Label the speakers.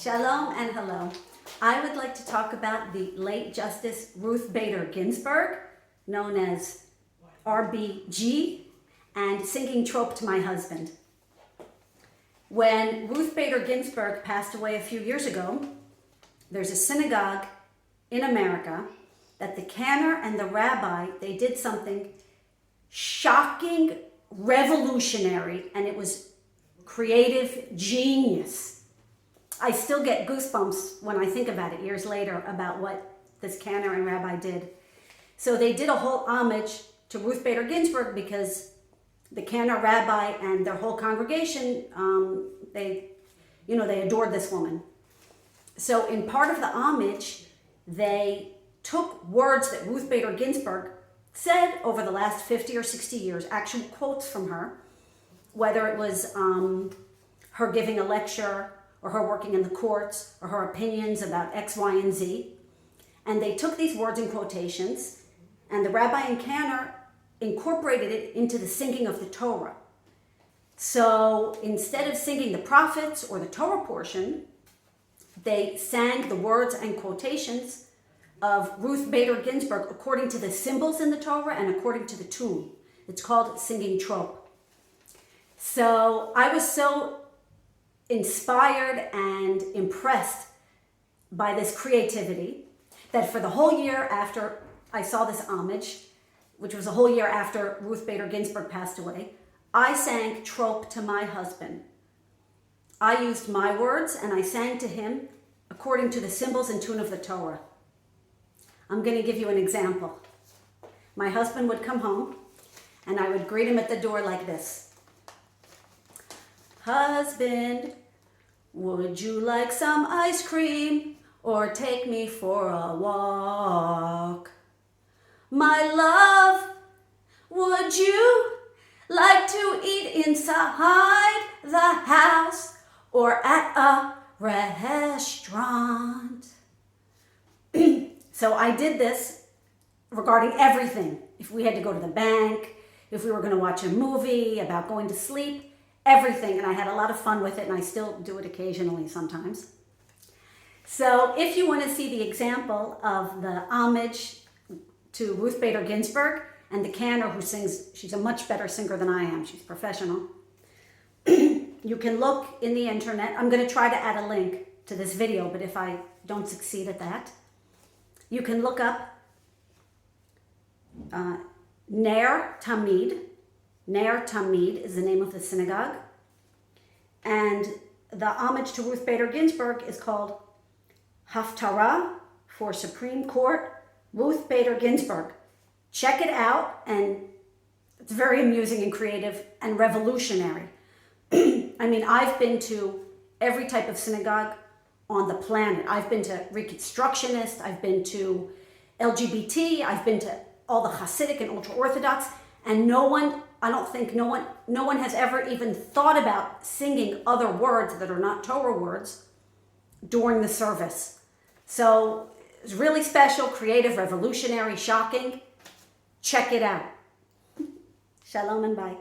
Speaker 1: Shalom and hello. I would like to talk about the late Justice Ruth Bader Ginsburg, known as RBG, and singing trope to my husband. When Ruth Bader Ginsburg passed away a few years ago, there's a synagogue in America that the Cantor and the Rabbi, they did something shocking, revolutionary, and it was creative genius. I still get goosebumps when I think about it years later about what this Cantor and Rabbi did. So they did a whole homage to Ruth Bader Ginsburg because the Cantor Rabbi and their whole congregation, they adored this woman. So in part of the homage, they took words that Ruth Bader Ginsburg said over the last 50 or 60 years, actual quotes from her, whether it was her giving a lecture or her working in the courts or her opinions about X, Y, and Z. And they took these words in quotations, and the Rabbi and Cantor incorporated it into the singing of the Torah. So instead of singing the prophets or the Torah portion, they sang the words and quotations of Ruth Bader Ginsburg according to the symbols in the Torah and according to the tune. It's called singing trope. So I was so inspired and impressed by this creativity that for the whole year after I saw this homage, which was a whole year after Ruth Bader Ginsburg passed away, I sang trope to my husband. I used my words and I sang to him according to the symbols and tune of the Torah. I'm going to give you an example. My husband would come home and I would greet him at the door like this. Husband, would you like some ice cream or take me for a walk? My love, would you like to eat inside the house or at a restaurant? So I did this regarding everything. If we had to go to the bank, if we were going to watch a movie, about going to sleep, everything. And I had a lot of fun with it, and I still do it occasionally sometimes. So if you want to see the example of the homage to Ruth Bader Ginsburg and the Cantor who sings, she's a much better singer than I am, she's professional. You can look in the internet. I'm going to try to add a link to this video, but if I don't succeed at that, you can look up Ner Tamid. Ner Tamid is the name of the synagogue. And the homage to Ruth Bader Ginsburg is called Haftarah for Supreme Court Ruth Bader Ginsburg. Check it out, and it's very amusing and creative and revolutionary. I mean, I've been to every type of synagogue on the planet. I've been to Reconstructionist, I've been to LGBT, I've been to all the Hasidic and ultra-Orthodox, and no one has ever even thought about singing other words that are not Torah words during the service. So it's really special, creative, revolutionary, shocking. Check it out. Shalom and bye.